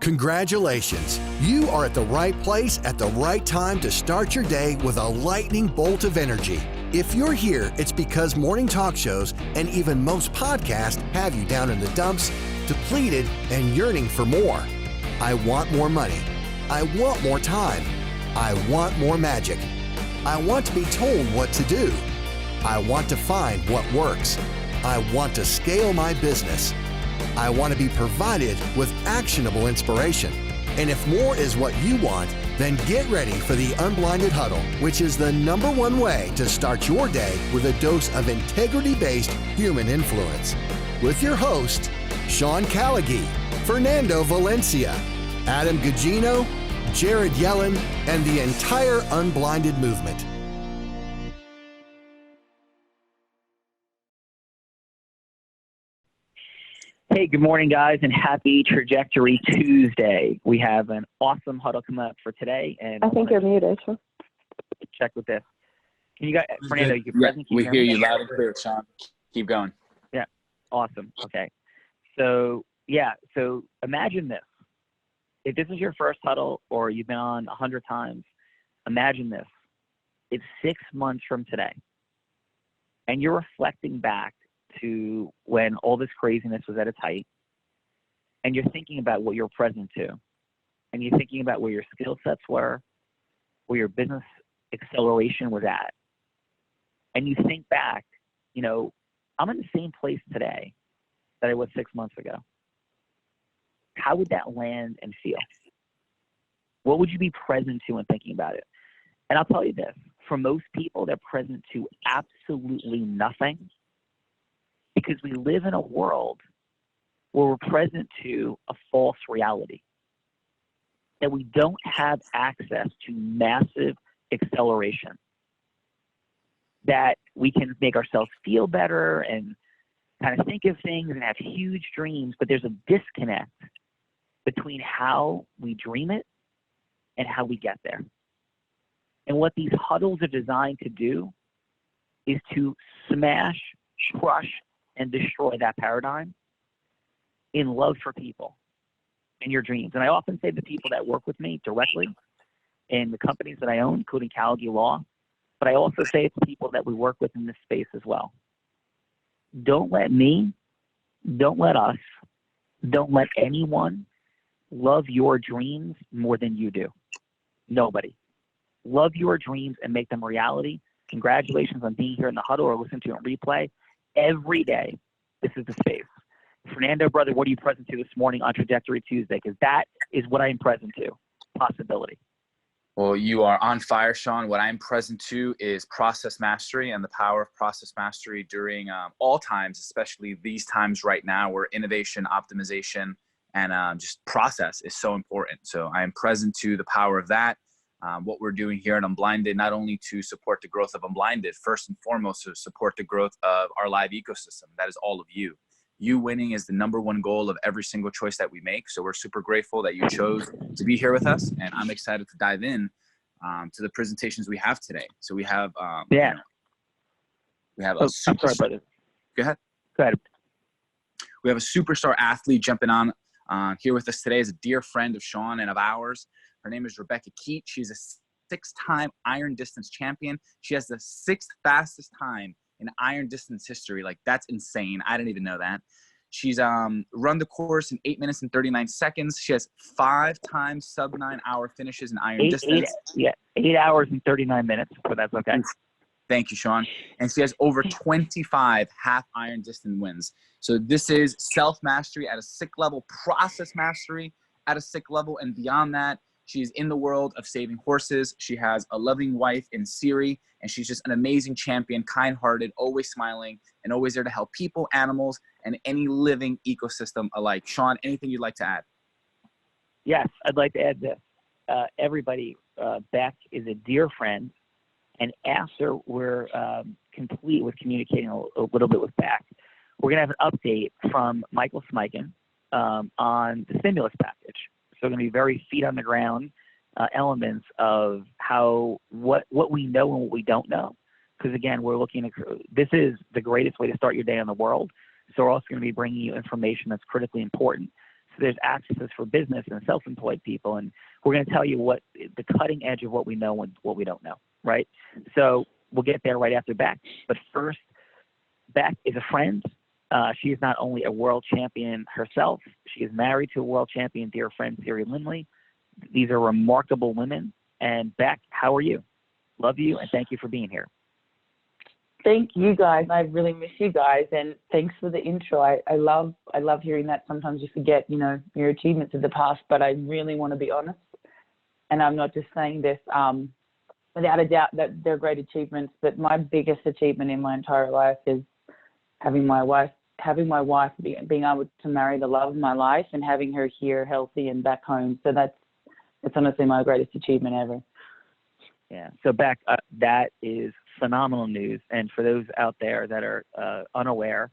Congratulations! You are at the right place at the right time to start your day with a lightning bolt of energy. If you're here, it's because morning talk shows and even most podcasts have you down in the dumps, depleted and yearning for more. I want more money. I want more time. I want more magic. I want to be told what to do. I want to find what works. I want to scale my business. I want to be provided with actionable inspiration. And if more is what you want, then get ready for the Unblinded Huddle, which is the #1 way to start your day with a dose of integrity-based human influence. With your hosts, Sean Callaghy, Fernando Valencia, Adam Gugino, Jared Yellen, and the entire Unblinded movement. Hey, good morning, guys, and happy Trajectory Tuesday. We have an awesome huddle coming up for today. And I think you're muted. check with this. Can you guys, Fernando, you can present? We hear you loud and clear, Sean. Keep going. Yeah, awesome. Okay. So imagine this. If this is your first huddle or you've been on 100 times, imagine this. It's 6 months from today, and you're reflecting back to when all this craziness was at its height, and you're thinking about what you're present to, and you're thinking about where your skill sets were, where your business acceleration was at, and you think back, I'm in the same place today that I was 6 months ago. How would that land and feel? What would you be present to when thinking about it? And I'll tell you this, for most people, they're present to absolutely nothing, because we live in a world where we're present to a false reality, that we don't have access to massive acceleration, that we can make ourselves feel better and kind of think of things and have huge dreams, but there's a disconnect between how we dream it and how we get there. And what these huddles are designed to do is to smash, crush, and destroy that paradigm in love for people and your dreams. And I often say to people that work with me directly in the companies that I own, including Callaghy Law, but I also say it to people that we work with in this space as well. Don't let me, don't let us, don't let anyone love your dreams more than you do. Nobody. Love your dreams and make them reality. Congratulations on being here in the huddle or listening to it on replay. Every day, this is the space. Fernando, brother, what are you present to this morning on Trajectory Tuesday? Because that is what I am present to, possibility. Well, you are on fire, Sean. What I'm present to is process mastery and the power of process mastery during all times, especially these times right now where innovation, optimization, and just process is so important. So I am present to the power of that. What we're doing here at Unblinded, not only to support the growth of Unblinded, first and foremost, to support the growth of our live ecosystem. That is all of you. You winning is the #1 goal of every single choice that we make. So we're super grateful that you chose to be here with us. And I'm excited to dive in to the presentations we have today. So we have, we have a I'm sorry, brother. Go ahead. Go ahead. We have a superstar athlete jumping on here with us today is a dear friend of Sean and of ours. Her name is Rebecca Keat. She's a 6-time iron distance champion. She has the 6th fastest time in iron distance history. Like, that's insane. I didn't even know that. She's run the course in 8 minutes and 39 seconds. She has 5 times sub-9 hour finishes in iron distance. 8 hours and 39 minutes, but that's okay. Thank you, Sean. And she has over 25 half iron distance wins. So this is self-mastery at a sick level, process mastery at a sick level, and beyond that, she's in the world of saving horses. She has a loving wife in Siri, and she's just an amazing champion, kind-hearted, always smiling, and always there to help people, animals, and any living ecosystem alike. Sean, anything you'd like to add? Yes, I'd like to add this. Everybody, Beck is a dear friend, and after we're complete with communicating a little bit with Beck, we're going to have an update from Michael Smikin on the stimulus package. So going to be very feet on the ground elements of what we know and what we don't know. Because again, we're looking at, this is the greatest way to start your day in the world. So we're also going to be bringing you information that's critically important. there's access for business and self-employed people, and we're going to tell you what the cutting edge of what we know and what we don't know, right? So we'll get there right after Beck. But first, Beck is a friend. She is not only a world champion herself, she is married to a world champion, dear friend, Siri Lindley. These are remarkable women. And Beck, how are you? Love you, and thank you for being here. Thank you, guys. I really miss you guys, and thanks for the intro. I love hearing that. Sometimes you forget, your achievements of the past, but I really want to be honest, and I'm not just saying this without a doubt that they're great achievements, but my biggest achievement in my entire life is having my wife being able to marry the love of my life and having her here healthy and back home. So that's honestly my greatest achievement ever. Yeah. So Beck, that is phenomenal news. And for those out there that are unaware,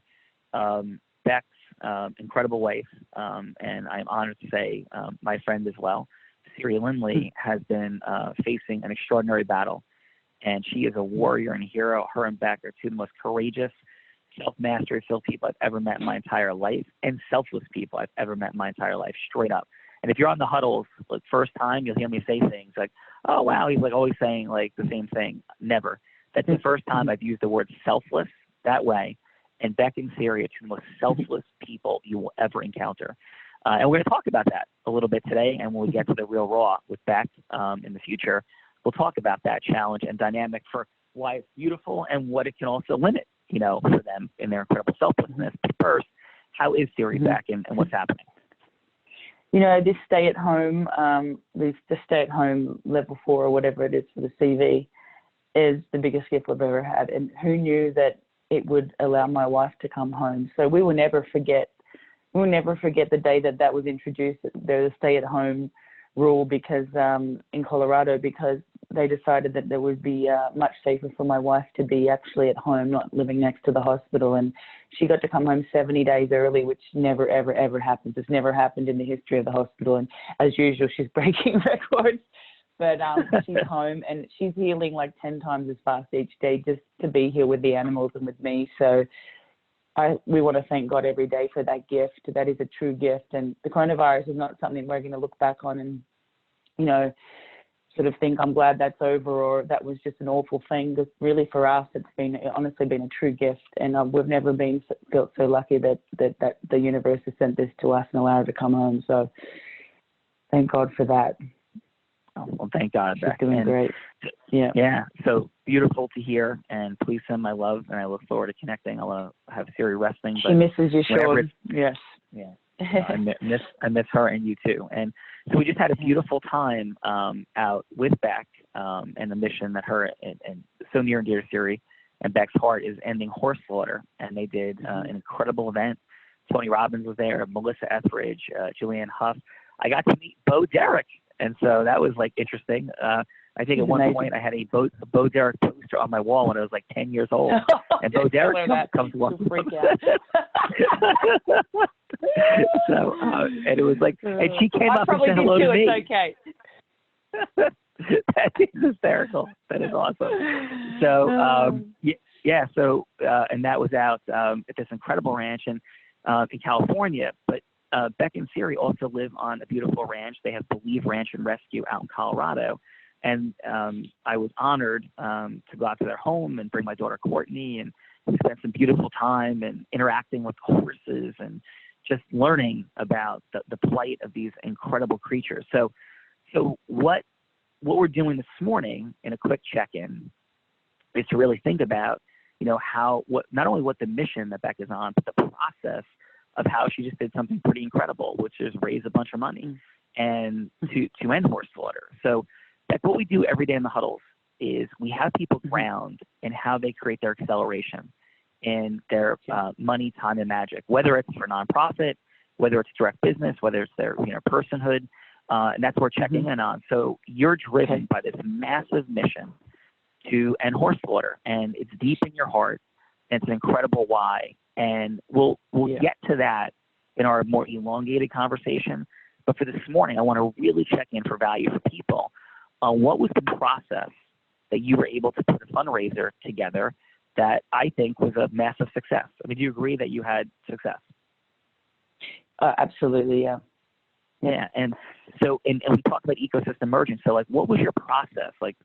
Beck's incredible wife, and I'm honored to say my friend as well, Siri Lindley, has been facing an extraordinary battle. And she is a warrior and a hero. Her and Beck are two of the most courageous, self-mastery filled people I've ever met in my entire life, and selfless people I've ever met in my entire life, straight up. And if you're on the huddles, like first time, you'll hear me say things like, oh, wow, he's like always saying like the same thing. Never. That's the first time I've used the word selfless that way. And Beck and Siri are two of the most selfless people you will ever encounter. And we're going to talk about that a little bit today. And when we get to the real raw with Beck in the future, we'll talk about that challenge and dynamic for why it's beautiful and what it can also limit, for them in their incredible selflessness. But first, how is Siri Beck and what's happening? This stay-at-home, the stay-at-home level 4 or whatever it is for the CV is the biggest gift I've ever had. And who knew that it would allow my wife to come home? So we will never forget the day that was introduced, the stay-at-home rule, because in Colorado, because they decided that there would be much safer for my wife to be actually at home, not living next to the hospital. And she got to come home 70 days early, which never, ever, ever happens. It's never happened in the history of the hospital. And as usual, she's breaking records. But she's home, and she's healing like 10 times as fast each day just to be here with the animals and with me. So we want to thank God every day for that gift. That is a true gift. And the coronavirus is not something we're going to look back on and, sort of think I'm glad that's over or that was just an awful thing. Because really for us, it's honestly been a true gift. And we've never felt so lucky that the universe has sent this to us and allowed her to come home. So thank God for that. Oh, well, thank God. She's doing great. Yeah. Yeah. So beautiful to hear, and please send my love, and I look forward to connecting. I'll have Siri resting. But she misses you, Sean. Yes. Yeah. I miss her and you too. And so we just had a beautiful time out with Beck, and the mission that her and so near and dear to Siri and Beck's heart is ending horse slaughter. And they did an incredible event. Tony Robbins was there, Melissa Etheridge, Julianne Hough. I got to meet Bo Derek. And so that was like interesting. I think at one point I had a Bo Derek poster on my wall when I was like 10 years old. And Bo Derek comes to us. So, and it was like, and she came up and said hello to me. It's okay. That is hysterical. That is awesome. So, yeah. So, and that was out at this incredible ranch in California. But Beck and Siri also live on a beautiful ranch. They have Believe Ranch and Rescue out in Colorado. And I was honored to go out to their home and bring my daughter Courtney, and we spent some beautiful time and interacting with horses and just learning about the plight of these incredible creatures. So what we're doing this morning in a quick check-in is to really think about, not only what the mission that Beck is on, but the process of how she just did something pretty incredible, which is raise a bunch of money and to end horse slaughter. So that's what we do every day in the huddles is we have people ground in how they create their acceleration in their money, time, and magic, whether it's for nonprofit, whether it's direct business, whether it's their personhood, and that's what we're checking in on. So you're driven by this massive mission to end horse slaughter, and it's deep in your heart, and it's an incredible why. And we'll get to that in our more elongated conversation. But for this morning, I want to really check in for value for people. What was the process that you were able to put a fundraiser together that I think was a massive success? I mean, do you agree that you had success? Absolutely, yeah. Yeah. And so, and we talked about ecosystem merging. So like, what was your process like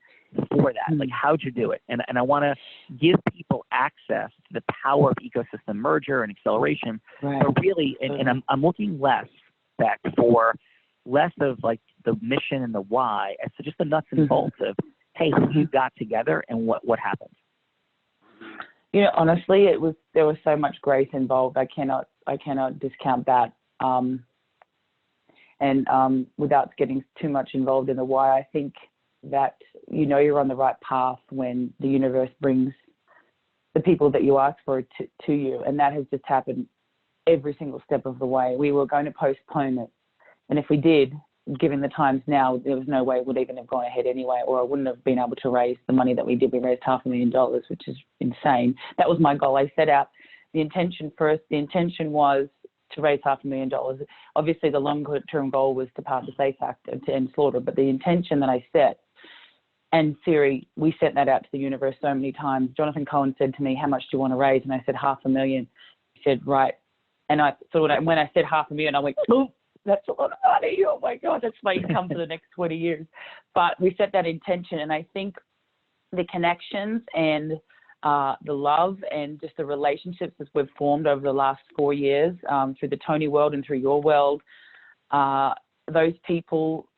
for that? Like, how'd you do it? And I want to give people access to the power of ecosystem merger and acceleration. Right. But really, and I'm looking less back for less of like the mission and the why as to just the nuts and bolts of, hey, who you got together and what happened. You know, honestly, there was so much grace involved. I cannot discount that. Without getting too much involved in the why, I think that you know you're on the right path when the universe brings the people that you ask for to you, and that has just happened every single step of the way. We were going to postpone it, and if we did, given the times now, there was no way it would even have gone ahead anyway, or I wouldn't have been able to raise the money that we did. We raised $500,000, which is insane. That was my goal. I set out the intention first. The intention was to raise $500,000. Obviously, the longer-term goal was to pass the SAFE Act and to end slaughter, but the intention that I set, and Siri, we sent that out to the universe so many times. Jonathan Cohen said to me, how much do you want to raise? And I said, $500,000. He said, right. And I thought, when I said $500,000, I went, oh, that's a lot of money. Oh my God, that's my income for the next 20 years. But we set that intention, and I think the connections and the love and just the relationships that we've formed over the last 4 years through the Tony world and through your world, those people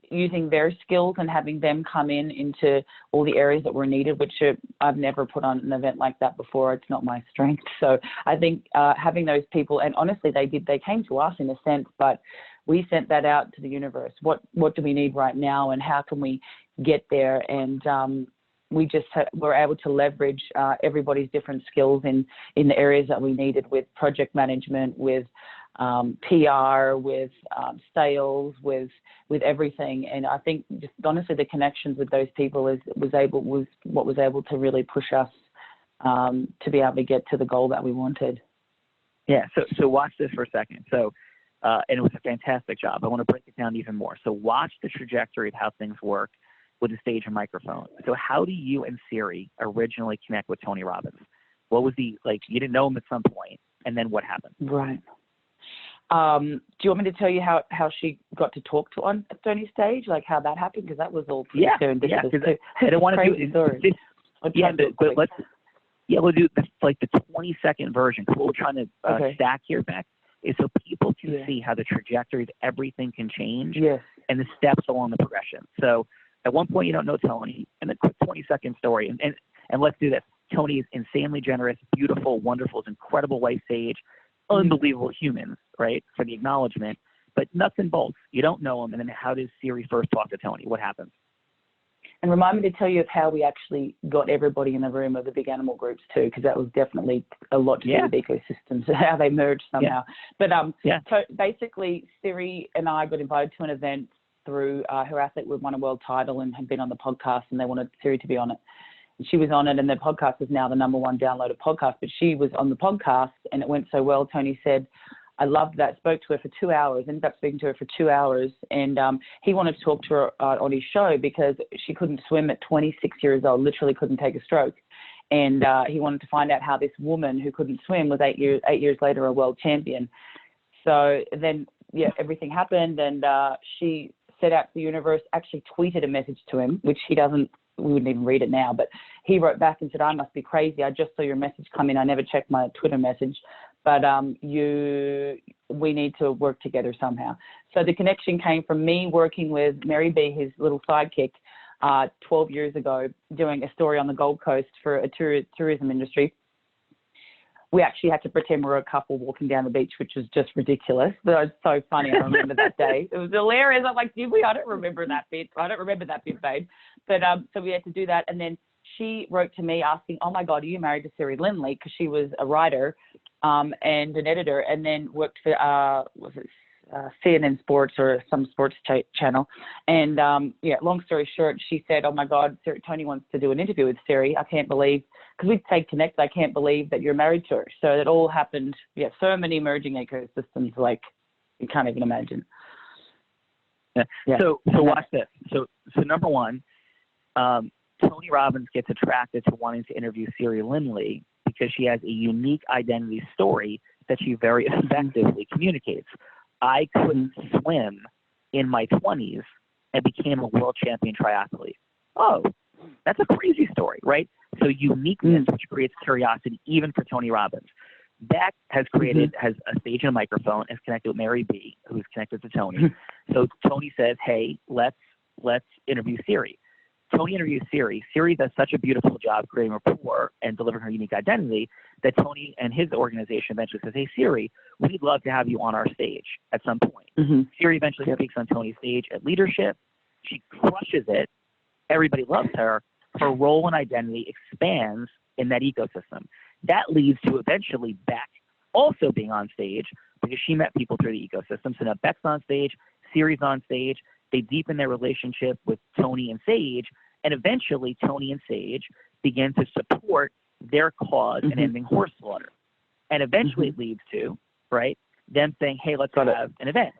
using their skills and having them come into all the areas that were needed, which I've never put on an event like that before. It's not my strength. So I think having those people, and honestly, they came to us in a sense, but we sent that out to the universe. What do we need right now, and how can we get there? And we just were able to leverage everybody's different skills in the areas that we needed, with project management, with PR, with sales, with everything. And I think just honestly, the connections with those people was what was able to really push us to be able to get to the goal that we wanted. Yeah. So watch this for a second. So, and it was a fantastic job. I want to break it down even more. So watch the trajectory of how things work with the stage and microphone. So how do you and Siri originally connect with Tony Robbins? What was you didn't know him at some point, and then what happened? Right. Do you want me to tell you how she got to talk to on Tony's stage, like how that happened? Because that was all pretty serendipitous too. I don't want to do it. We'll do the 20-second version. What we're trying to stack here, Beck, is so people can see how the trajectory of everything can change and the steps along the progression. So at one point you don't know Tony, and a quick 20-second story, and let's do this. Tony is insanely generous, beautiful, wonderful, is incredible wife Sage, unbelievable humans, right, for the acknowledgement, but nuts and bolts. You don't know him, and then how does Siri first talk to Tony? What happens? And remind me to tell you of how we actually got everybody in the room of the big animal groups too, because that was definitely a lot to do with ecosystems, how they merged somehow. But basically, Siri and I got invited to an event through her athlete who won a world title and had been on the podcast, and they wanted Siri to be on it. And she was on it, and the podcast is now the #1 downloaded podcast, but she was on the podcast, and it went so well. Tony said, I loved that, spoke to her for 2 hours, ended up speaking to her for 2 hours, and he wanted to talk to her on his show because she couldn't swim at 26 years old, literally couldn't take a stroke. And he wanted to find out how this woman who couldn't swim was 8 years later a world champion. So then, everything happened, and she set out to the universe, actually tweeted a message to him, which we wouldn't even read it now, but he wrote back and said, I must be crazy. I just saw your message come in. I never checked my Twitter message, but we need to work together somehow. So the connection came from me working with Mary B, his little sidekick, 12 years ago, doing a story on the Gold Coast for a tourism industry. We actually had to pretend we were a couple walking down the beach, which was just ridiculous. But it was so funny. I remember that day. It was hilarious. I'm like, did we? I don't remember that bit. I don't remember that bit, babe. But so we had to do that. And then she wrote to me asking, oh, my God, are you married to Siri Lindley? Because she was a writer and an editor, and then worked for, CNN Sports or some sports channel. And, long story short, she said, oh, my God, Tony wants to do an interview with Siri. I can't believe, because we'd stayed connected, I can't believe that you're married to her. So it all happened, so many emerging ecosystems like you can't even imagine. So watch this. So number one, Tony Robbins gets attracted to wanting to interview Siri Lindley because she has a unique identity story that she very effectively communicates. I couldn't swim in my 20s and became a world champion triathlete. Oh, that's a crazy story, right? So uniqueness, which creates curiosity, even for Tony Robbins. That has created, has a stage and a microphone, and is connected with Mary B, who's connected to Tony. So Tony says, hey, let's interview Siri. Tony interviews Siri. Siri does such a beautiful job creating rapport and delivering her unique identity that Tony and his organization eventually says, hey, Siri, we'd love to have you on our stage at some point. Siri eventually speaks on Tony's stage at Leadership. She crushes it. Everybody loves her. Her role and identity expands in that ecosystem. That leads to eventually Beck also being on stage because she met people through the ecosystem. So now Beck's on stage, Siri's on stage. They deepen their relationship with Tony and Sage, and eventually Tony and Sage begin to support their cause in ending horse slaughter. And eventually it leads to, right, them saying, hey, let's have an event.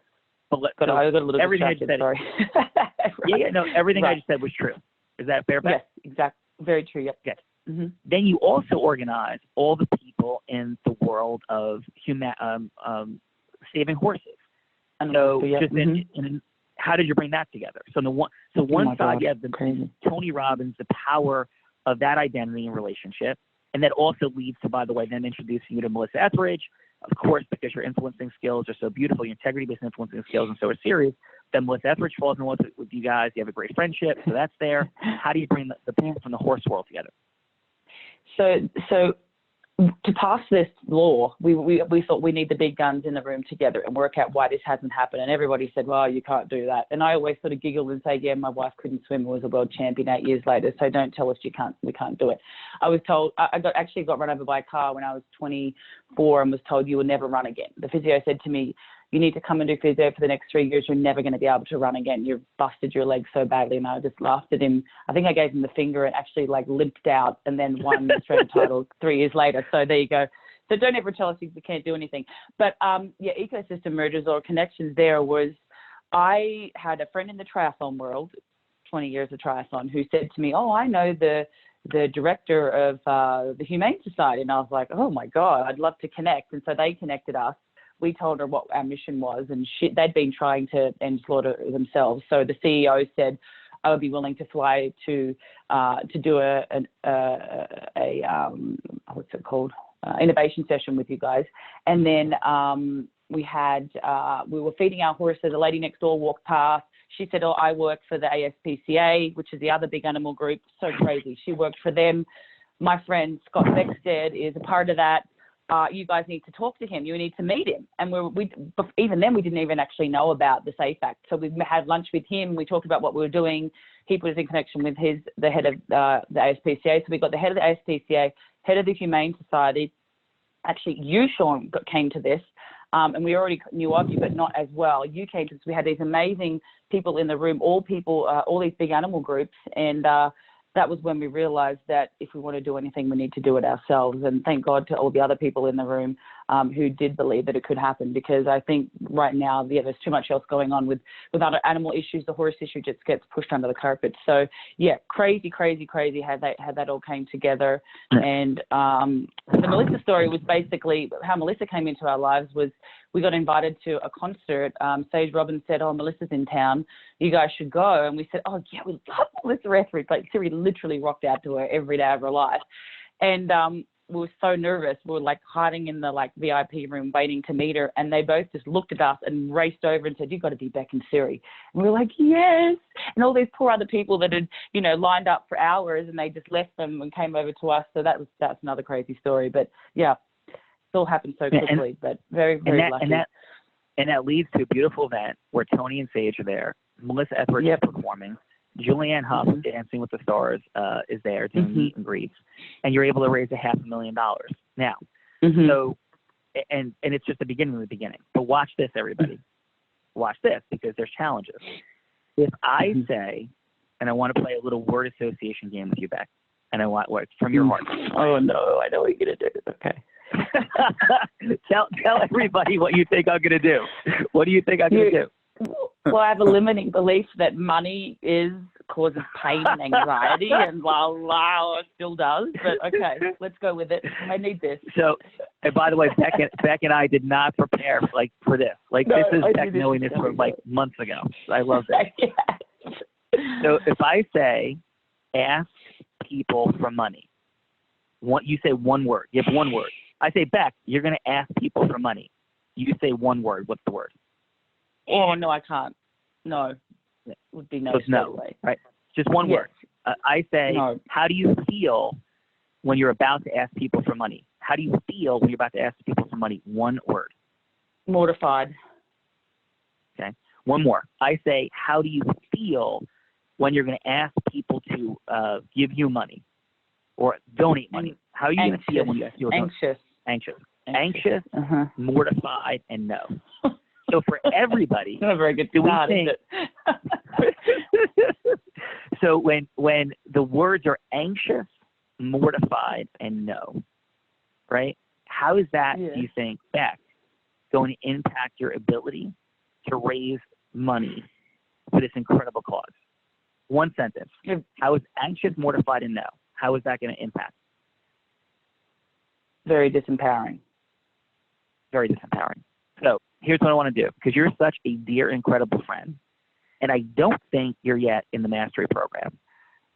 But I got a little everything distracted, I just said, sorry. No, everything I just said was true. Is that fair? Yes, exactly. Very true, yep. Yes. Then you also organize all the people in the world of saving horses. And so just how did you bring that together? So one side you have the Tony Robbins, the power of that identity and relationship, and that also leads to, by the way, them introducing you to Melissa Etheridge, of course, because your influencing skills are so beautiful, your integrity-based influencing skills, and so are serious. Then Melissa Etheridge falls in love with you guys. You have a great friendship, so that's there. How do you bring the people from the horse world together? So to pass this law, we thought we need the big guns in the room together and work out why this hasn't happened. And everybody said, well, you can't do that. And I always sort of giggled and say, yeah, my wife couldn't swim and was a world champion 8 years later. So don't tell us we can't do it. I was told, I got run over by a car when I was 24 and was told you will never run again. The physio said to me, you need to come and do physio for the next 3 years. You're never going to be able to run again. You've busted your leg so badly. And I just laughed at him. I think I gave him the finger and actually limped out and then won the Australian title 3 years later. So there you go. So don't ever tell us we can't do anything. But ecosystem mergers or connections there was, I had a friend in the triathlon world, 20 years of triathlon, who said to me, oh, I know the director of the Humane Society. And I was like, oh my God, I'd love to connect. And so they connected us. We told her what our mission was, and they'd been trying to end slaughter themselves. So the CEO said, I would be willing to fly to do what's it called? Innovation session with you guys. And then we were feeding our horses. A lady next door walked past. She said, oh, I work for the ASPCA, which is the other big animal group. So crazy. She worked for them. My friend Scott Beckstead is a part of that. You guys need to talk to him. You need to meet him. And even then, we didn't even actually know about the SAFE Act. So we had lunch with him. We talked about what we were doing. He put us in connection with the head of the ASPCA. So we got the head of the ASPCA, head of the Humane Society. Actually, you, Sean, came to this. And we already knew of you, but not as well. You came to this. We had these amazing people in the room, all these big animal groups. And that was when we realized that if we want to do anything, we need to do it ourselves. And thank God to all the other people in the room who did believe that it could happen, because I think right now, there's too much else going on with other animal issues. The horse issue just gets pushed under the carpet. So yeah, crazy how that all came together. And the Melissa story was basically how Melissa came into our lives. Was we got invited to a concert. Sage Robbins said, oh, Melissa's in town. You guys should go. And we said, oh, yeah, we love Melissa Etheridge. Like, Siri literally rocked out to her every day of her life. And we were so nervous. We were hiding in the VIP room waiting to meet her. And they both just looked at us and raced over and said, you've got to be Beck and Siri. And we were like, yes. And all these poor other people that had, lined up for hours, and they just left them and came over to us. So that's another crazy story. But yeah. Still happened so quickly, but very, very lucky. And that leads to a beautiful event where Tony and Sage are there. Melissa Etheridge is performing. Julianne Hough, Dancing with the Stars, is there doing meet and greets. And you're able to raise $500,000. Now, so, and it's just the beginning of the beginning. But watch this, everybody. Watch this, because there's challenges. If I say, and I want to play a little word association game with you, Beck, and I want what from your heart. Oh, no, I know what you're going to do. Okay. tell everybody what you think I'm going to do. What do you think I'm going to do? Well, I have a limiting belief that money causes pain and anxiety, and it still does. But okay, let's go with it. I need this. So And by the way, Beck and I did not prepare for this. Like, No, this is I Beck didn't knowing this know from that. months ago. I love this. Yes. So if I say, ask people for money, you say one word. You have one word. I say, Beck, you're going to ask people for money. You say one word. What's the word? Oh, no, I can't. No. It would be no. So it's no, away. right? Just one word. I say, no. How do you feel when you're about to ask people for money? How do you feel when you're about to ask people for money? One word. Mortified. Okay. One more. I say, how do you feel when you're going to ask people to give you money or donate money? How are you going to feel when you ask people to donate? Anxious, mortified, and no. So for everybody, not a very good start, is it? So when the words are anxious, mortified, and no, right? How is that, do you think, Beck, going to impact your ability to raise money for this incredible cause? One sentence. How is anxious, mortified, and no? How is that going to impact? Very disempowering. Very disempowering. So here's what I want to do, because you're such a dear, incredible friend, and I don't think you're yet in the mastery program.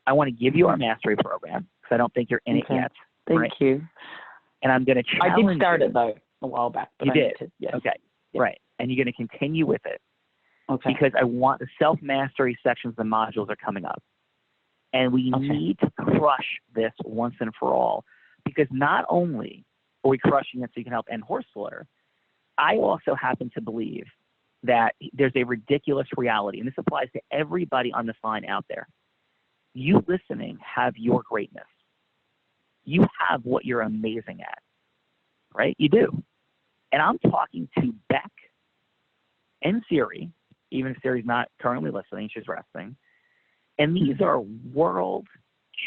I want to give you our mastery program, because I don't think you're in it yet. Thank you. And I'm going to challenge I did start it, though, a while back. But you did? Yes. Okay. Yes. Right. And you're going to continue with it. Okay. Because I want the self-mastery sections of the modules are coming up. And we need to crush this once and for all, because not only are we crushing it so you can help end horse slaughter, I also happen to believe that there's a ridiculous reality, and this applies to everybody on this line out there. You listening have your greatness. You have what you're amazing at, right? You do. And I'm talking to Beck and Siri, even if Siri's not currently listening, she's resting. And these are world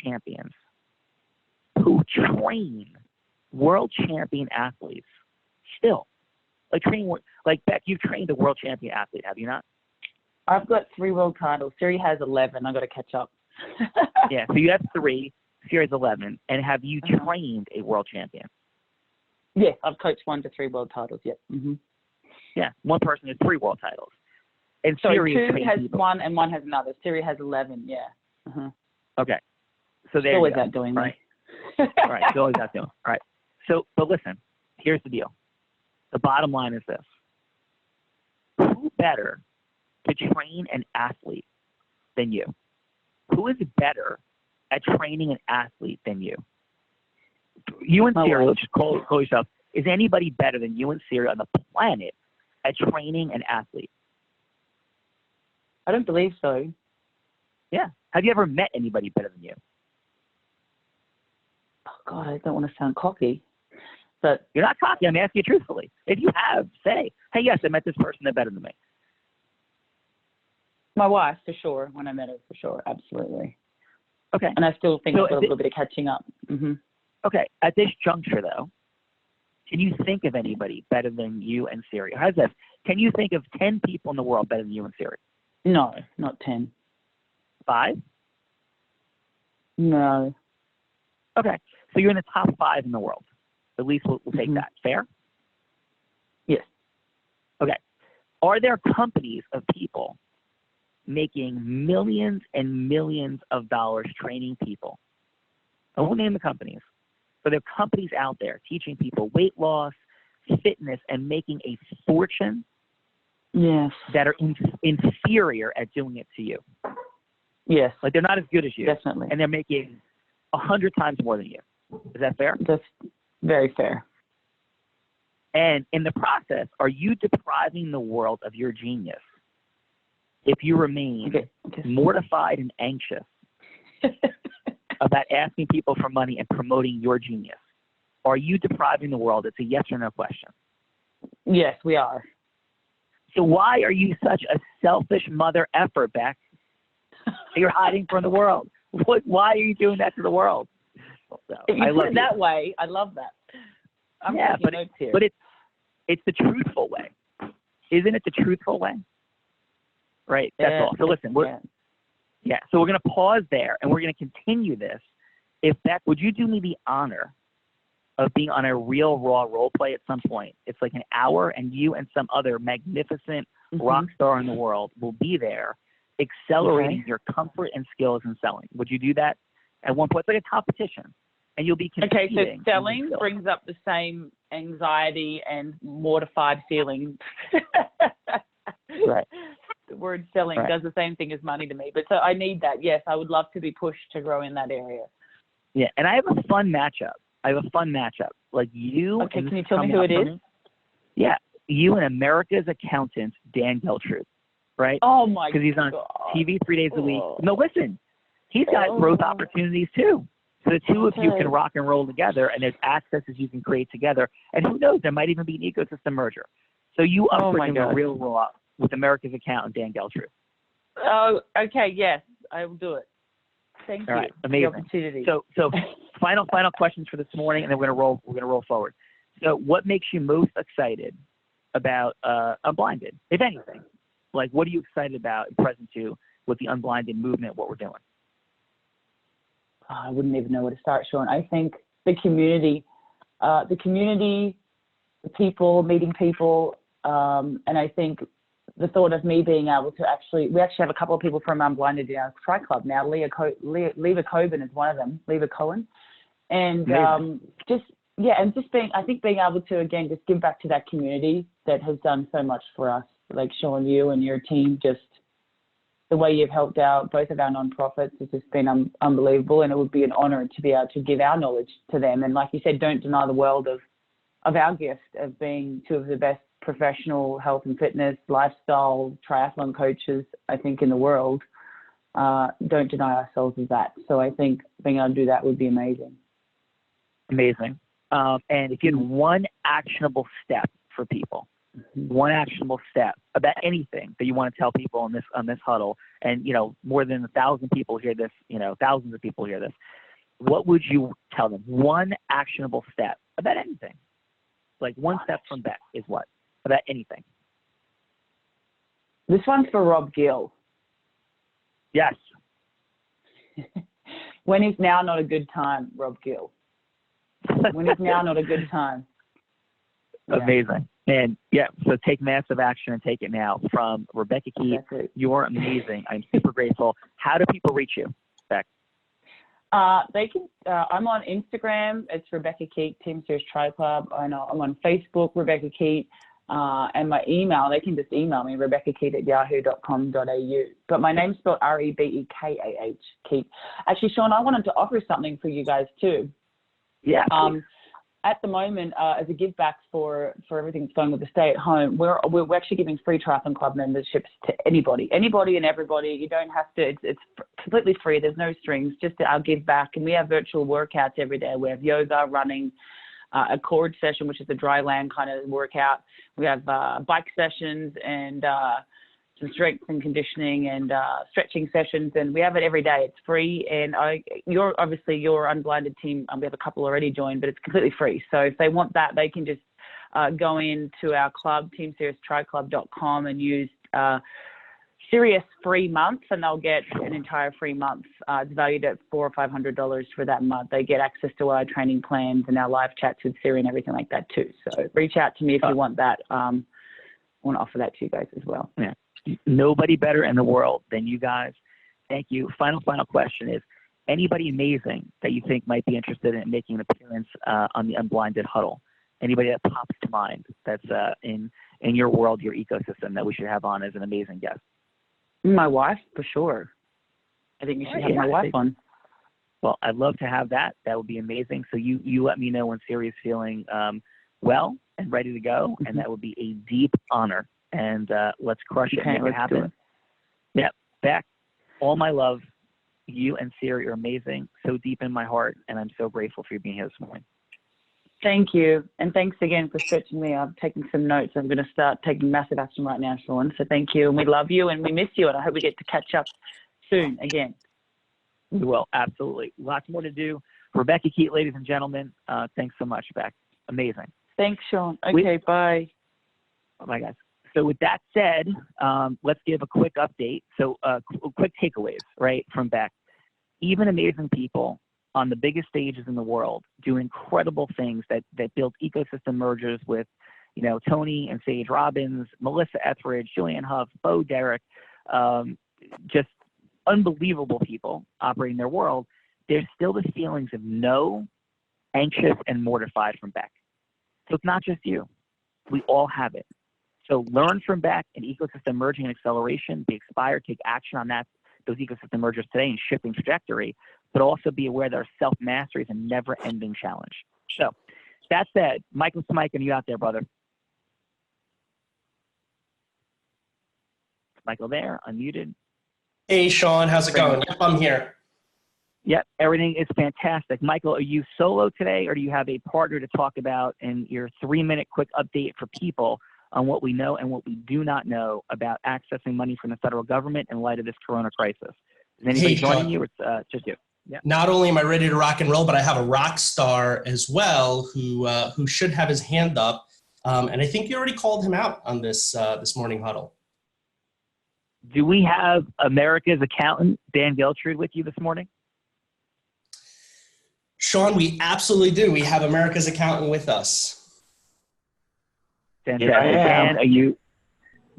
champions who train world champion athletes still. Like Beck, you've trained a world champion athlete, have you not? I've got 3 world titles. Siri has 11. I've got to catch up. Yeah, so you have 3. Siri's 11. And have you trained a world champion? Yes, I've coached 1 to 3 world titles, yep. Mm-hmm. Yeah, one person has 3 world titles. And so Siri 2 has people. 1 and 1 has another. Siri has 11, yeah. Okay. So there always you go. outdoing right. me. Right, she's always outdoing. All right. So, but listen, here's the deal. The bottom line is this. Who better to train an athlete than you? Who is better at training an athlete than you? You and Siri, let's just call yourself, is anybody better than you and Siri on the planet at training an athlete? I don't believe so. Yeah. Have you ever met anybody better than you? Oh, God, I don't want to sound cocky. But you're not cocky. I'm asking you truthfully. If you have, say, hey, yes, I met this person. They're better than me. My wife, for sure. When I met her, for sure. Absolutely. Okay. And I still think I've got a little bit of catching up. Mm-hmm. Okay. At this juncture, though, can you think of anybody better than you and Siri? How's this? Can you think of 10 people in the world better than you and Siri? No, not 10. 5? No. Okay. So you're in the top 5 in the world. At least we'll take that. Fair? Yes. Okay. Are there companies of people making millions and millions of dollars training people? I won't name the companies, but there are companies out there teaching people weight loss, fitness, and making a fortune. Yes. That are inferior at doing it to you. Yes. Like they're not as good as you. Definitely. And they're making 100 times more than you. Is that fair? That's very fair. And in the process, are you depriving the world of your genius if you remain mortified and anxious about asking people for money and promoting your genius? Are you depriving the world? It's a yes or no question. Yes, we are. So why are you such a selfish mother effer, Beck? You're hiding from the world. Why are you doing that to the world? So, if you put it that way, I love that. But it's the truthful way. Isn't it the truthful way? Right, that's all. So listen, so we're going to pause there, and we're going to continue this. If Beck, would you do me the honor of being on a real raw role play at some point. It's like an hour, and you and some other magnificent rock star in the world will be there accelerating your comfort and skills in selling. Would you do that at one point? It's like a competition, and you'll be competing. Okay, so selling brings up the same anxiety and mortified feeling. Right. The word selling does the same thing as money to me. But so I need that. Yes, I would love to be pushed to grow in that area. Yeah, and I have a fun matchup. Like you. Okay, can you tell me who it is? Yeah, you and America's accountant, Dan Geltrude, right? Oh, my God. Because he's on TV 3 days a week. No, listen, he's got growth opportunities too. So the two of you can rock and roll together, and there's accesses you can create together. And who knows, there might even be an ecosystem merger. So you bring a real raw with America's accountant, Dan Geltrude. Oh, okay, yes, I will do it. Thank you. All right, amazing. For the opportunity. So final questions for this morning, and then we're gonna roll forward. So what makes you most excited about Unblinded, if anything? Like, what are you excited about and present to with the Unblinded movement, what we're doing? I wouldn't even know where to start, Sean. I think the community, the people, meeting people, and I think the thought of me being able to we actually have a couple of people from Unblinded in our Tri Club now. Leva Coben is one of them, Leva Cohen. And being able to, again, just give back to that community that has done so much for us, like Sean, you and your team, just the way you've helped out both of our nonprofits has just been unbelievable. And it would be an honor to be able to give our knowledge to them. And like you said, don't deny the world of our gift of being two of the best professional health and fitness, lifestyle, triathlon coaches, I think, in the world. Don't deny ourselves of that. So I think being able to do that would be amazing. Amazing. And if you had one actionable step for people, one actionable step about anything that you want to tell people on this huddle, and more than 1,000 people hear this, thousands of people hear this, what would you tell them? One actionable step about anything. Like one step from Beck is what? About anything. This one's for Rob Gill. Yes. When is now not a good time, Rob Gill? When is now not a good time? Yeah. Amazing. And so take massive action and take it now. From Rebecca Keith, you're amazing. I'm super grateful. How do people reach you, Beck? They can. I'm on Instagram. It's Rebecca Keat, Team Series Tri Club. I'm on Facebook, Rebecca Keat, and my email. They can just email me, rebeccakeat@yahoo.com.au. But my name's spelled Rebekah, Keat. Actually, Sean, I wanted to offer something for you guys too. Yeah. At the moment, as a give back for everything that's going with the stay at home, we're actually giving free Triathlon Club memberships to anybody and everybody. You don't have to. It's completely free. There's no strings. Just our give back, and we have virtual workouts every day. We have yoga, running, a cord session, which is a dry land kind of workout. We have bike sessions and some strength and conditioning and stretching sessions, and we have it every day. It's free, and you're your Unblinded team. We have a couple already joined, but it's completely free. So if they want that, they can just go into our club, teamseriestriclub.com, and use Sirius free month, and they'll get an entire free month. It's valued at $400 or $500 for that month. They get access to our training plans and our live chats with Siri and everything like that too. So reach out to me if you want that. I want to offer that to you guys as well. Yeah. Nobody better in the world than you guys. Thank you. Final question is, anybody amazing that you think might be interested in making an appearance on the Unblinded Huddle? Anybody that pops to mind that's in your world, your ecosystem, that we should have on as an amazing guest? My wife, for sure. I think you should have my wife on. Well, I'd love to have that. That would be amazing. So you let me know when Siri is feeling well and ready to go, and that would be a deep honor. And let's crush it and make it happen. Yeah, Beck, all my love. You and Siri are amazing, so deep in my heart, and I'm so grateful for you being here this morning. Thank you. And thanks again for stretching me. I'm taking some notes. I'm going to start taking massive action right now, Sean. So thank you. And we love you and we miss you. And I hope we get to catch up soon again. We will, absolutely. Lots more to do. Rebecca Keat, ladies and gentlemen, thanks so much, Beck. Amazing. Thanks, Sean. Okay, bye. Bye, guys. So with that said, let's give a quick update. So quick takeaways, right, from Beck. Even amazing people on the biggest stages in the world, do incredible things that build ecosystem mergers with, Tony and Sage Robbins, Melissa Etheridge, Julianne Hough, Bo Derek, just unbelievable people operating their world. There's still the feelings of no, anxious, and mortified from Beck. So it's not just you. We all have it. So learn from Beck and ecosystem merging and acceleration. Be inspired, take action on those ecosystem mergers today and shifting trajectory, but also be aware that our self-mastery is a never-ending challenge. So that said, Michael Smike, are you out there, brother? Michael there, unmuted. Hey, Sean, how's it going? Yep, I'm here. Yep, everything is fantastic. Michael, are you solo today, or do you have a partner to talk about in your 3-minute quick update for people on what we know and what we do not know about accessing money from the federal government in light of this corona crisis? Is anybody joining you, or it's just you? Yeah. Not only am I ready to rock and roll, but I have a rock star as well who should have his hand up. And I think you already called him out on this morning huddle. Do we have America's accountant, Dan Geltrude, with you this morning? Sean, we absolutely do. We have America's accountant with us. Fantastic. Dan,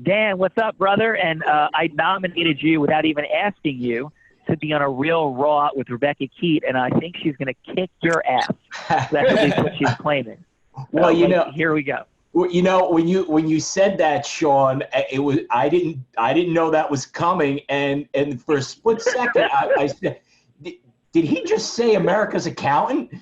Dan, what's up, brother? And I nominated you without even asking you to be on a Real Raw with Rebecca Keat, and I think she's going to kick your ass. That's at least what she's claiming. Well, here we go. When you said that, Sean, I didn't know that was coming, and for a split second I said, did he just say America's accountant?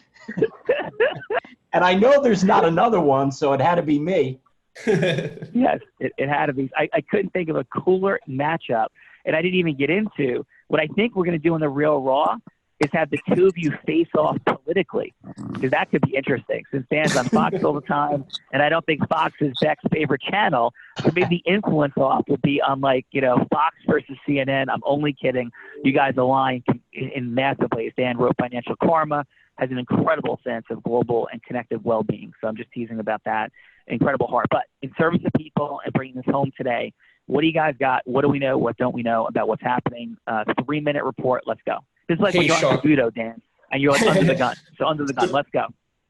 And I know there's not another one, so it had to be me. Yes, it had to be. I couldn't think of a cooler matchup, and I didn't even get into what I think we're going to do in the Real Raw is have the two of you face off politically, because that could be interesting since Dan's on Fox all the time, and I don't think Fox is Beck's favorite channel. So maybe the influence off will be on Fox versus CNN. I'm only kidding. You guys align in massive ways. Dan wrote Financial Karma, has an incredible sense of global and connected well-being. So I'm just teasing about that. Incredible heart. But in service of people and bringing this home today, what do you guys got? What do we know? What don't we know about what's happening? 3-minute report. Let's go. This is like when you're on Kabuto, Dan, and you're like under the gun. So under the gun, let's go.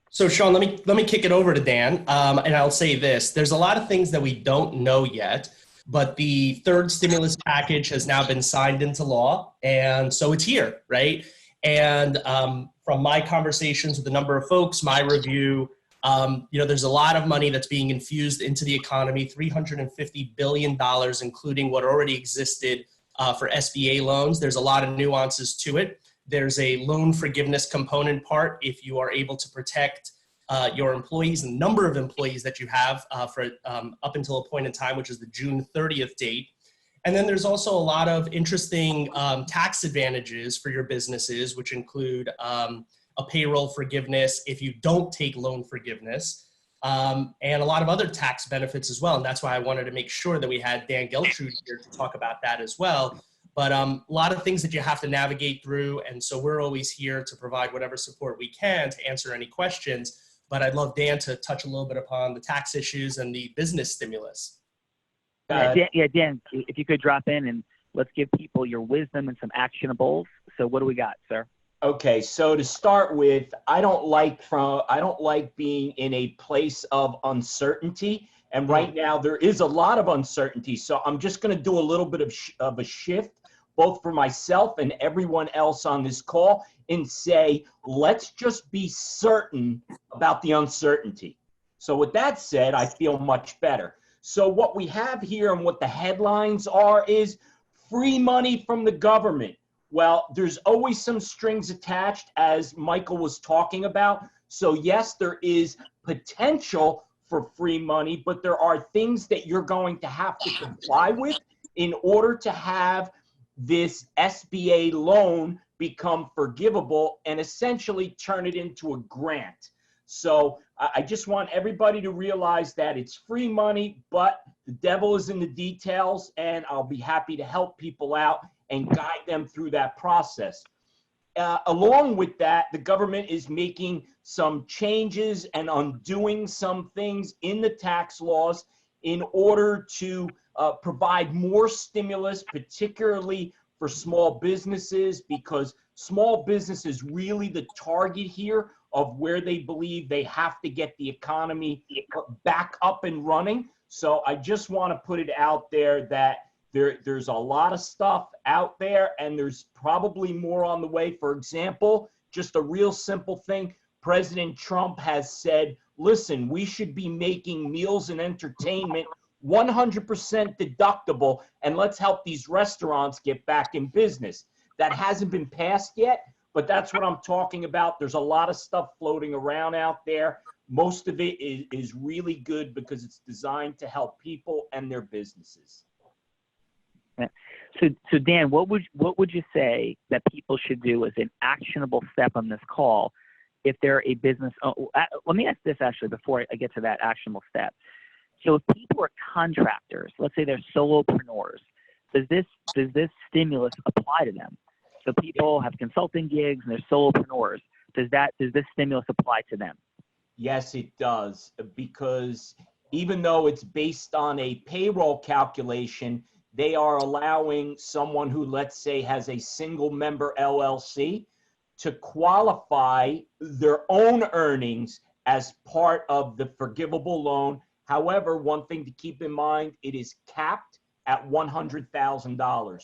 So Sean, let me kick it over to Dan, and I'll say this: there's a lot of things that we don't know yet, but the third stimulus package has now been signed into law, and so it's here, right? And from my conversations with a number of folks, my review, there's a lot of money that's being infused into the economy, $350 billion, including what already existed for SBA loans. There's a lot of nuances to it. There's a loan forgiveness component part if you are able to protect your employees and the number of employees that you have for up until a point in time, which is the June 30th date. And then there's also a lot of interesting tax advantages for your businesses, which include a payroll forgiveness if you don't take loan forgiveness, and a lot of other tax benefits as well. And that's why I wanted to make sure that we had Dan Geltrude here to talk about that as well. But a lot of things that you have to navigate through. And so we're always here to provide whatever support we can to answer any questions. But I'd love Dan to touch a little bit upon the tax issues and the business stimulus. Dan, if you could drop in and let's give people your wisdom and some actionables. So what do we got, sir? Okay, so to start with, I don't like being in a place of uncertainty, and right now there is a lot of uncertainty. So I'm just going to do a little bit of a shift, both for myself and everyone else on this call, and say, let's just be certain about the uncertainty. So with that said, I feel much better. So what we have here and what the headlines are is free money from the government. Well, there's always some strings attached, as Michael was talking about. So yes, there is potential for free money, but there are things that you're going to have to comply with in order to have this SBA loan become forgivable and essentially turn it into a grant. So I just want everybody to realize that it's free money, but the devil is in the details, and I'll be happy to help people out and guide them through that process. Along with that, the government is making some changes and undoing some things in the tax laws in order to provide more stimulus, particularly for small businesses, because small business is really the target here of where they believe they have to get the economy back up and running. So I just want to put it out there that there's a lot of stuff out there, and there's probably more on the way. For example, just a real simple thing. President Trump has said, listen, we should be making meals and entertainment 100% deductible, and let's help these restaurants get back in business. That hasn't been passed yet, but that's what I'm talking about. There's a lot of stuff floating around out there. Most of it is really good because it's designed to help people and their businesses. So Dan, what would you say that people should do as an actionable step on this call if they're a business? Let me ask this actually before I get to that actionable step. So if people are contractors, let's say they're solopreneurs, does this stimulus apply to them? So people have consulting gigs and they're solopreneurs. Does this stimulus apply to them? Yes, it does, because even though it's based on a payroll calculation, they are allowing someone who, let's say, has a single member LLC to qualify their own earnings as part of the forgivable loan. However, one thing to keep in mind, it is capped at $100,000.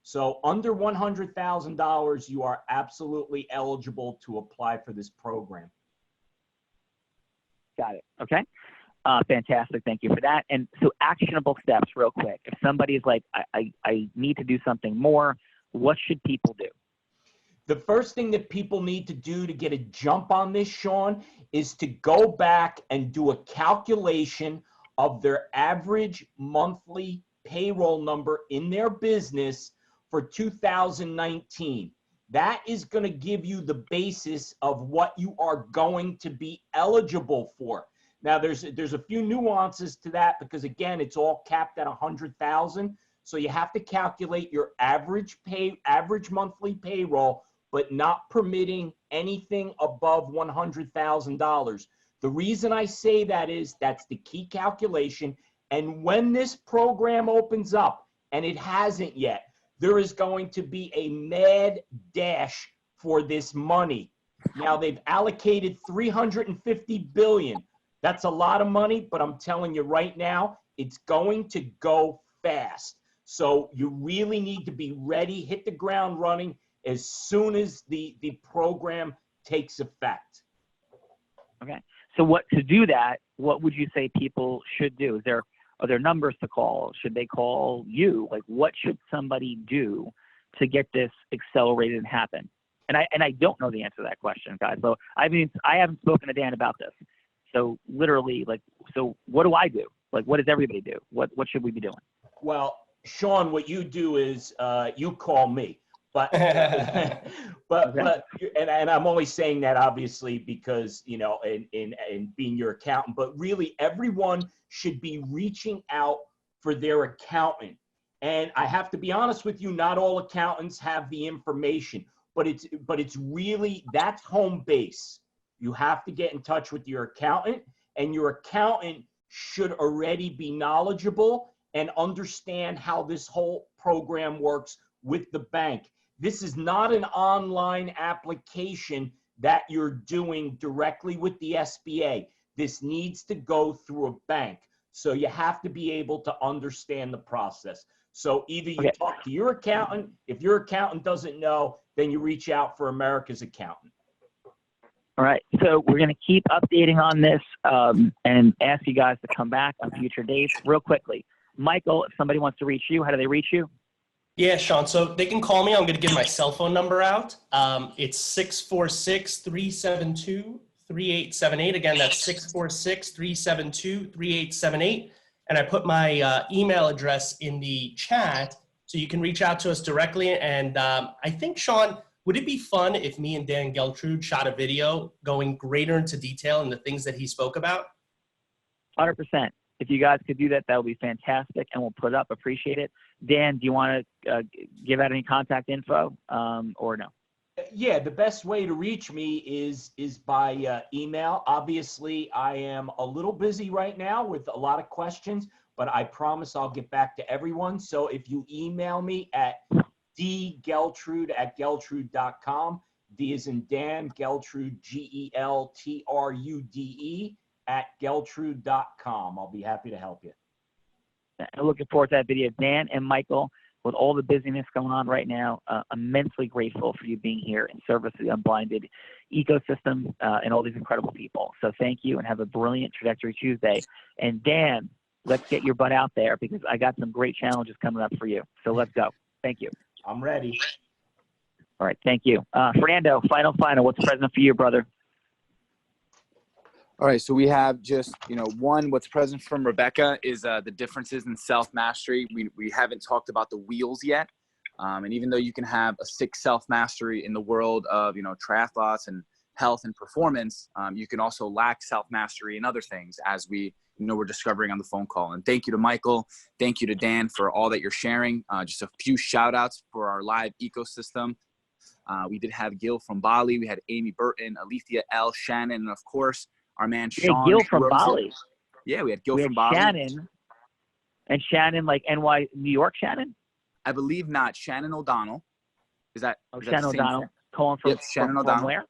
So under $100,000, you are absolutely eligible to apply for this program. Got it. Okay. Fantastic. Thank you for that. And so actionable steps real quick. If somebody's like, I need to do something more, what should people do? The first thing that people need to do to get a jump on this, Sean, is to go back and do a calculation of their average monthly payroll number in their business for 2019. That is going to give you the basis of what you are going to be eligible for. Now, there's a few nuances to that because, again, it's all capped at $100,000. So you have to calculate your average monthly payroll, but not permitting anything above $100,000. The reason I say that is that's the key calculation. And when this program opens up, and it hasn't yet, there is going to be a mad dash for this money. Now, they've allocated $350 billion. That's a lot of money, but I'm telling you right now, it's going to go fast. So you really need to be ready, hit the ground running as soon as the program takes effect. Okay. So to do that, what would you say people should do? Are there numbers to call? Should they call you? Like, what should somebody do to get this accelerated and happen? And I don't know the answer to that question, guys. So I haven't spoken to Dan about this. So literally, so what do I do? Like, what does everybody do? What should we be doing? Well, Sean, what you do is you call me. But I'm only saying that obviously because, you know, in being your accountant, but really everyone should be reaching out for their accountant. And I have to be honest with you, not all accountants have the information, but it's really, that's home base. You have to get in touch with your accountant, and your accountant should already be knowledgeable and understand how this whole program works with the bank. This is not an online application that you're doing directly with the SBA. This needs to go through a bank. So you have to be able to understand the process. So either you talk to your accountant. If your accountant doesn't know, then you reach out for America's accountant. All right. So we're going to keep updating on this and ask you guys to come back on future dates real quickly. Michael, if somebody wants to reach you, how do they reach you? Yeah, Sean. So they can call me. I'm going to give my cell phone number out. It's 646-372-3878. Again, that's 646-372-3878. And I put my email address in the chat so you can reach out to us directly. And I think, Sean, would it be fun if me and Dan Geltrude shot a video going greater into detail in the things that he spoke about? 100%. If you guys could do that, that would be fantastic, and we'll put it up. Appreciate it. Dan, do you want to give out any contact info or no? Yeah, the best way to reach me is by email. Obviously, I am a little busy right now with a lot of questions, but I promise I'll get back to everyone. So if you email me at dgeltrude@geltrude.com. D is in Dan, Geltrude, GELTRUDE @geltrude.com. I'll be happy to help you. I'm looking forward to that video. Dan and Michael, with all the busyness going on right now, immensely grateful for you being here in service of the Unblinded ecosystem and all these incredible people. So thank you, and have a brilliant Trajectory Tuesday. And Dan, let's get your butt out there, because I got some great challenges coming up for you. So let's go. Thank you. I'm ready. All right, thank you. Fernando, final. What's present for you, brother? All right, so we have just, one, what's present from Rebecca is the differences in self-mastery. We haven't talked about the wheels yet. And even though you can have a sick self-mastery in the world of, triathletes and health and performance, you can also lack self-mastery in other things, as we're discovering on the phone call. And thank you to Michael. Thank you to Dan for all that you're sharing. Just a few shout outs for our live ecosystem. We did have Gil from Bali. We had Amy Burton, Alethea L, Shannon, and of course, our man Sean. Gil from Bali. Yeah, we had Gil from Bali. Shannon, like NY, New York Shannon? I believe not. Shannon O'Donnell. Is that Shannon O'Donnell. Calling from, yep, Shannon O'Donnell. From where?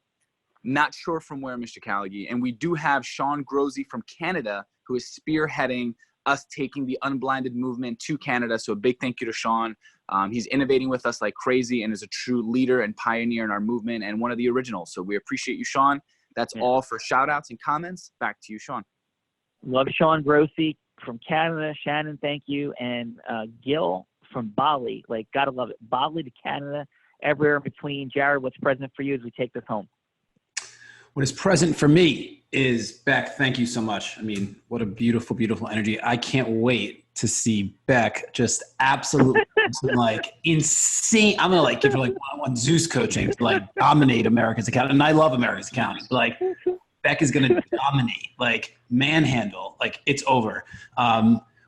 Not sure from where, Mr. Callaghy. And we do have Sean Grosey from Canada, who is spearheading us taking the Unblinded movement to Canada. So a big thank you to Sean. He's innovating with us like crazy and is a true leader and pioneer in our movement and one of the originals. So we appreciate you, Sean. That's all for shout outs and comments. Back to you, Sean. Love Sean Grosey from Canada. Shannon, thank you. And Gil from Bali. Like, gotta love it. Bali to Canada, everywhere in between. Jared, what's present for you as we take this home? What is present for me is, Beck, thank you so much. I mean, what a beautiful, beautiful energy. I can't wait to see Beck just absolutely like insane. I'm going to give her one-on-one Zeus coaching to dominate America's account. And I love America's account. Beck is going to dominate, manhandle, it's over.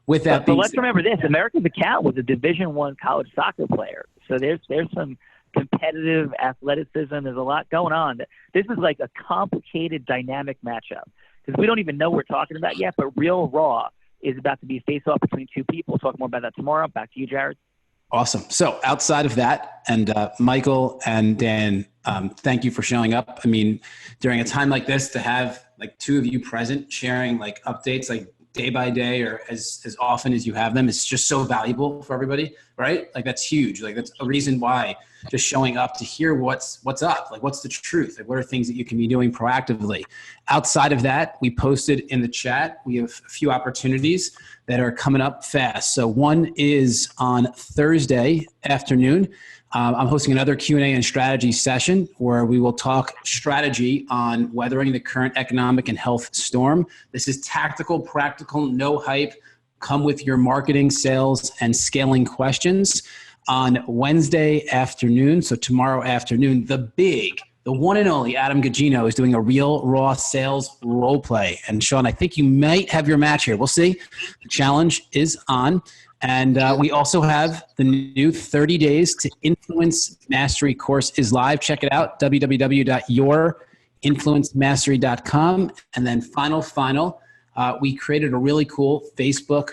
With that but let's remember this, America's account was a Division I college soccer player. So there's some competitive athleticism. There's a lot going on. This is like a complicated, dynamic matchup, because we don't even know what we're talking about yet, but Real Raw is about to be a face-off between two people. We'll talk more about that tomorrow. Back to you, Jared. Awesome. So outside of that, and Michael and Dan, thank you for showing up. I mean, during a time like this, to have two of you present, sharing updates day by day or as often as you have them, it's just so valuable for everybody, right? That's huge. That's a reason why just showing up to hear what's up, what's the truth, what are things that you can be doing proactively. Outside of that, we posted in the chat, we have a few opportunities that are coming up fast. So one is on Thursday afternoon. I'm hosting another Q&A and strategy session where we will talk strategy on weathering the current economic and health storm. This is tactical, practical, no hype. Come with your marketing, sales, and scaling questions. On Wednesday afternoon, so tomorrow afternoon, the one and only Adam Gugino is doing a Real Raw sales role play. And Sean, I think you might have your match here. We'll see. The challenge is on. And we also have the new 30 Days to Influence Mastery course is live. Check it out, www.yourinfluencemastery.com. And then final, we created a really cool Facebook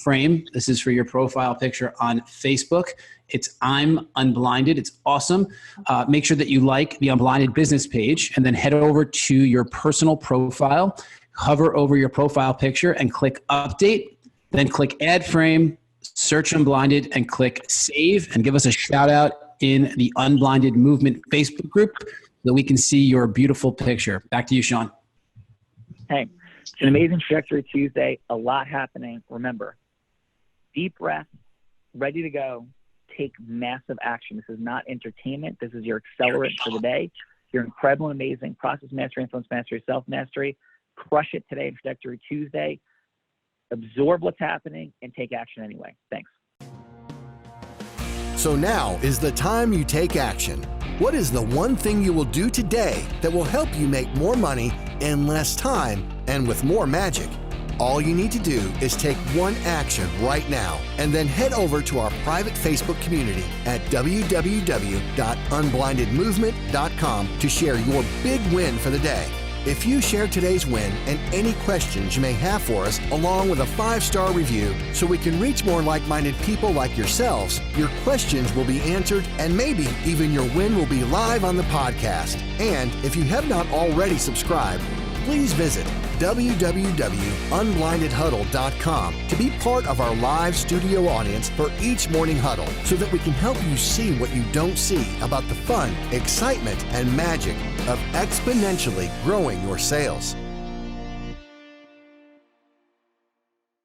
frame. This is for your profile picture on Facebook. It's I'm Unblinded. It's awesome. Make sure that you like the Unblinded business page and then head over to your personal profile, hover over your profile picture and click Update. Then click Add Frame, search Unblinded, and click Save, and give us a shout out in the Unblinded Movement Facebook group so that we can see your beautiful picture. Back to you, Sean. Hey, it's an amazing Trajectory Tuesday. A lot happening. Remember, deep breath, ready to go. Take massive action. This is not entertainment. This is your accelerant for the day. You're incredible and amazing. Process mastery, influence mastery, self-mastery. Crush it today, Trajectory Tuesday. Absorb what's happening and take action anyway. Thanks. So now is the time you take action. What is the one thing you will do today that will help you make more money in less time and with more magic? All you need to do is take one action right now and then head over to our private Facebook community at www.unblindedmovement.com to share your big win for the day. If you share today's win and any questions you may have for us, along with a 5-star review, so we can reach more like-minded people like yourselves, your questions will be answered and maybe even your win will be live on the podcast. And if you have not already subscribed, please visit www.unblindedhuddle.com to be part of our live studio audience for each morning huddle, so that we can help you see what you don't see about the fun, excitement, and magic of exponentially growing your sales.